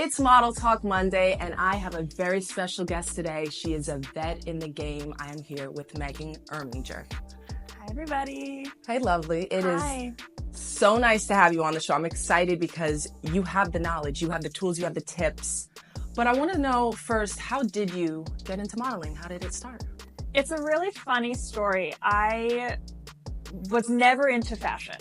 It's Model Talk Monday, and I have a very special guest today. She is a vet in the game. I am here with Megan Irminger. Hi, everybody. Hey, lovely. It Hi. is so nice to have you on the show. I'm excited because you have the knowledge, you have the tools, you have the tips. But I want to know first, how did you get into modeling? How did it start? It's a really funny story. I was never into fashion.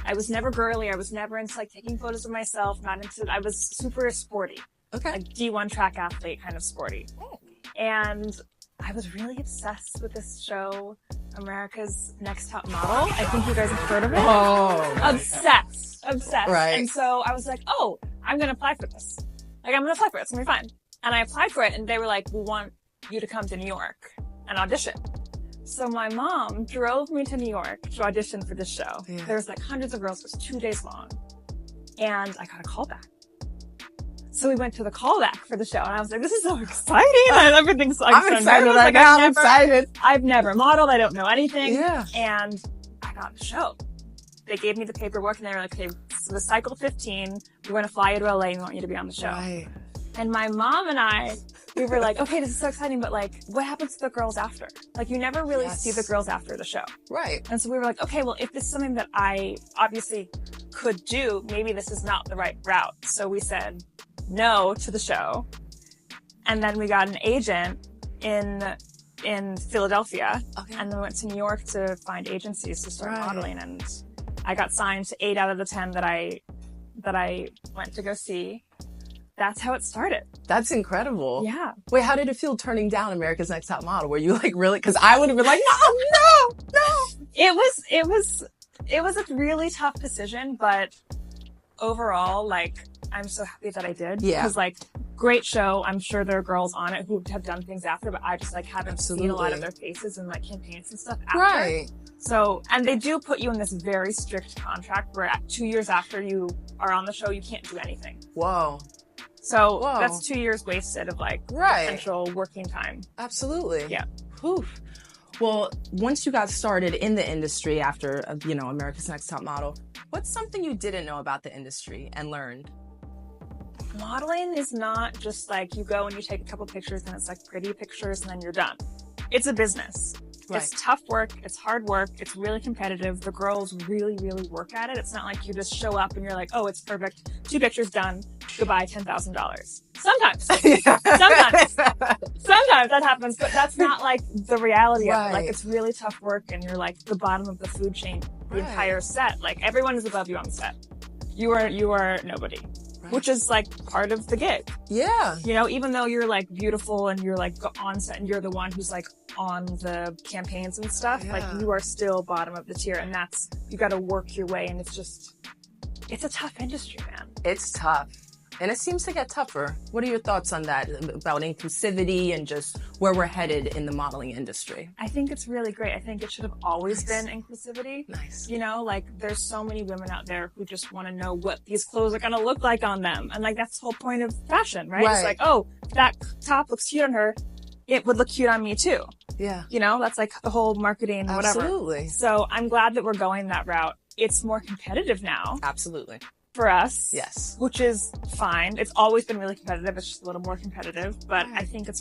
I was never girly. I was never into taking photos of myself. I was super sporty. Okay. Like D1 track athlete kind of sporty. Oh. And I was really obsessed with this show, America's Next Top Model. I think you guys have heard of it. Oh. Obsessed. Right. And so I was like, oh, I'm going to apply for this. I'm going to apply for it. It's going to be fine. And I applied for it and they were like, we want you to come to New York and audition. So my mom drove me to New York to audition for this show. Yeah. There was hundreds of girls. It was 2 days long. And I got a call back. So we went to the callback for the show and I was like, this is so exciting. Everything's like, I'm excited right now. I'm excited. I've never modeled. I don't know anything. Yeah. And I got the show. They gave me the paperwork and they were like, okay, so the cycle 15, we're going to fly you to LA and we want you to be on the show. Right. And my mom and I, we were like, okay, this is so exciting, but what happens to the girls after? You never really see the girls after the show. Right. And so we were like, okay, well, if this is something that I obviously could do, maybe this is not the right route. So we said no to the show. And then we got an agent in Philadelphia. Okay. And then we went to New York to find agencies to start modeling. And I got signed to 8 out of the 10 that I went to go see. That's how it started. That's incredible. Yeah. Wait, how did it feel turning down America's Next Top Model? Were you really? Because I would have been like, no. It was a really tough decision, but overall, I'm so happy that I did. Yeah. Because great show. I'm sure there are girls on it who have done things after, but I just haven't seen a lot of their faces in campaigns and stuff after. Right. So, and they do put you in this very strict contract where 2 years after you are on the show, you can't do anything. Whoa. So that's 2 years wasted of potential working time. Absolutely. Yeah. Whew. Well, once you got started in the industry after, America's Next Top Model, what's something you didn't know about the industry and learned? Modeling is not just you go and you take a couple pictures and it's pretty pictures and then you're done. It's a business. Right. It's tough work. It's hard work. It's really competitive. The girls really, really work at it. It's not like you just show up and you're like, oh, it's perfect. 2 pictures done. Goodbye, $10,000. Sometimes. Sometimes that happens, but that's not the reality of it. It's really tough work and you're the bottom of the food chain, the entire set. Everyone is above you on the set. You are nobody. Right. Which is part of the gig. Yeah. Even though you're beautiful and you're on set and you're the one who's on the campaigns and stuff, you are still bottom of the tier, and you got to work your way, and it's a tough industry, man. It's tough. And it seems to get tougher. What are your thoughts on that, about inclusivity and just where we're headed in the modeling industry? I think it's really great. I think it should have always been inclusivity. Nice. There's so many women out there who just want to know what these clothes are going to look like on them. And that's the whole point of fashion, right? It's oh, that top looks cute on her. It would look cute on me too. Yeah. That's the whole marketing, whatever. Absolutely. So I'm glad that we're going that route. It's more competitive now. Absolutely. For us. Yes. Which is fine. It's always been really competitive. It's just a little more competitive, but I think I'm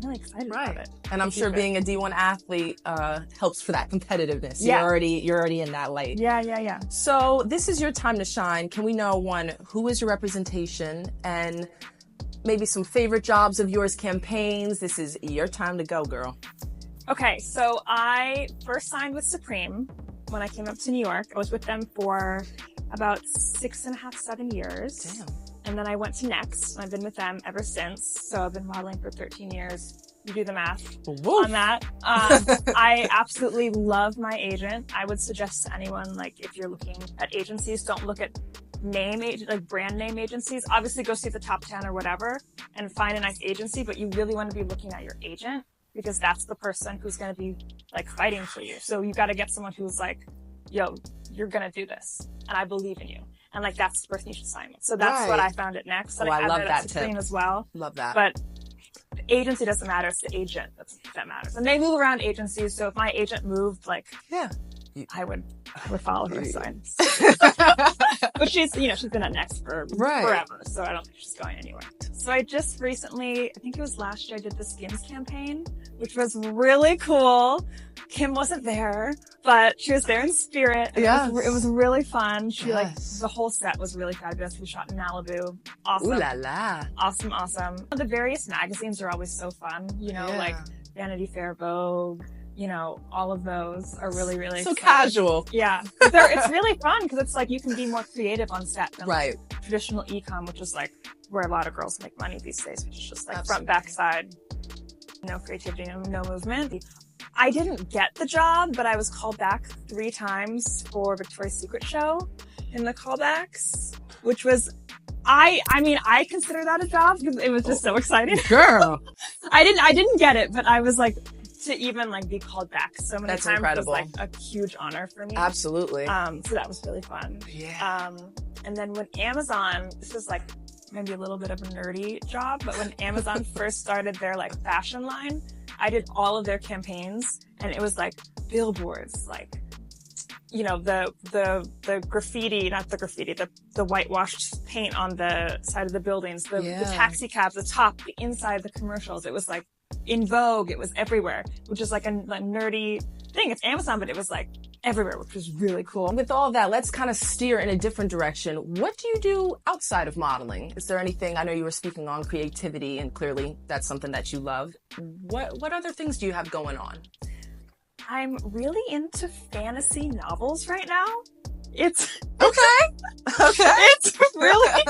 really excited about it. And I'm sure being a D1 athlete helps for that competitiveness. Yeah. You're already in that light. Yeah. So this is your time to shine. Can we know, one, who is your representation, and maybe some favorite jobs of yours, campaigns? This is your time to go, girl. Okay, so I first signed with Supreme when I came up to New York. I was with them for about 6.5, 7 years. Damn. And then I went to Next, and I've been with them ever since. So I've been modeling for 13 years. You do the math on that. I absolutely love my agent. I would suggest to anyone, if you're looking at agencies, don't look at brand name agencies. Obviously go see the top 10 or whatever and find a nice agency, but you really want to be looking at your agent, because that's the person who's going to be fighting for you. So you got to get someone who's yo, you're going to do this, and I believe in you. And that's the person you should sign with. So that's what I found at Next. And I love that Supreme tip as well. Love that. But the agency doesn't matter. It's the agent that matters. And they move around agencies. So if my agent moved, I would follow her signs. But she's, you know, she's been at Next for forever, so I don't think she's going anywhere. So I just recently, I think it was last year, I did the Skims campaign, which was really cool. Kim wasn't there, but she was there in spirit. Yes. It was really fun. She the whole set was really fabulous. We shot in Malibu. Awesome. Ooh la la. Awesome. The various magazines are always so fun, you know, like Vanity Fair, Vogue, you know, all of those are really, really so exciting. Casual. Yeah. It's really fun because it's like you can be more creative on set than right. like traditional e-com, which is like where a lot of girls make money these days, which is just like front, back, side, no creativity, no movement. I didn't get the job, but I was called back 3 times for Victoria's Secret show in the callbacks, which was, I mean, I consider that a job because it was just so exciting. Girl. I didn't get it, but I was like, to even like be called back so many times incredible. was like a huge honor for me. Absolutely. So that was really fun. Yeah. And then when Amazon, this is like maybe a little bit of a nerdy job, but when Amazon first started their like fashion line, I did all of their campaigns, and it was like billboards, like, you know, the graffiti, not the graffiti, the whitewashed paint on the side of the buildings, the taxi cabs, the top, the inside of the commercials. It was like in Vogue, it was everywhere, which is like a nerdy thing. It's Amazon, but it was like everywhere, which was really cool. With all that, let's kind of steer in a different direction. What do you do outside of modeling? Is there anything, I know you were speaking on creativity, and clearly that's something that you love. What other things do you have going on? I'm really into fantasy novels right now. It's okay. It's really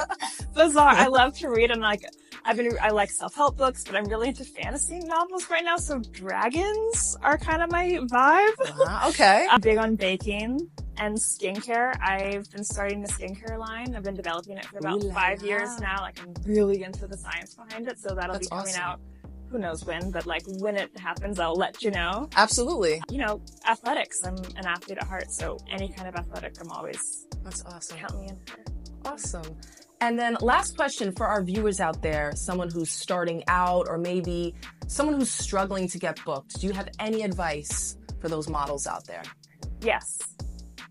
bizarre. I love to read, and like I like self-help books, but I'm really into fantasy novels right now. So dragons are kind of my vibe. Okay. I'm big on baking and skincare. I've been starting the skincare line. I've been developing it for about 5 years now. Like I'm really into the science behind it. So that'll be coming out. Who knows when, but like when it happens, I'll let you know. Absolutely. You know, athletics. I'm an athlete at heart, so any kind of athletic, I'm always. That's awesome. Count me in. Awesome. And then last question for our viewers out there, someone who's starting out or maybe someone who's struggling to get booked. Do you have any advice for those models out there? Yes.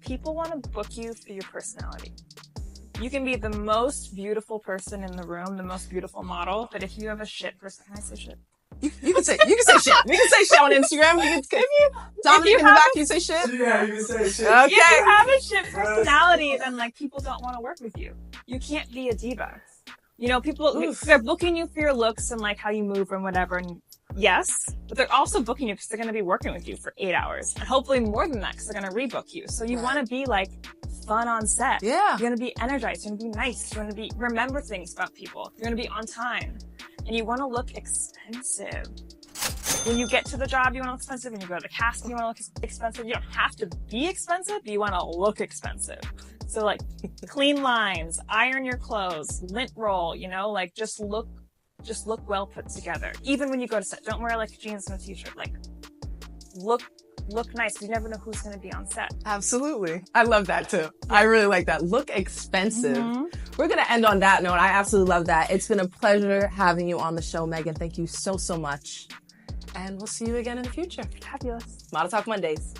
People want to book you for your personality. You can be the most beautiful person in the room, the most beautiful model, but if you have a shit person, can I say shit? You can say shit. We can say shit on Instagram. Dominic in the back, you say shit? Yeah, you can say shit. Okay. If you have a shit personality, then like people don't want to work with you. You can't be a diva. You know, people, they're booking you for your looks and like how you move and whatever. And yes, but they're also booking you because they're going to be working with you for 8 hours and hopefully more than that because they're going to rebook you. So you want to be like fun on set. Yeah. You're going to be energized. You're going to be nice. You're going to remember things about people. You're going to be on time. And you want to look expensive. When you get to the job, you want to look expensive. When you go to the casting, you want to look expensive. You don't have to be expensive, but you want to look expensive. So like clean lines, iron your clothes, lint roll, you know, like just look well put together. Even when you go to set, don't wear like jeans and a t-shirt. Like look nice. You never know who's going to be on set. Absolutely. I love that too. Yeah. I really like that. Look expensive. Mm-hmm. We're going to end on that note. I absolutely love that. It's been a pleasure having you on the show, Megan. Thank you so much. And we'll see you again in the future. Fabulous. Model Talk Mondays.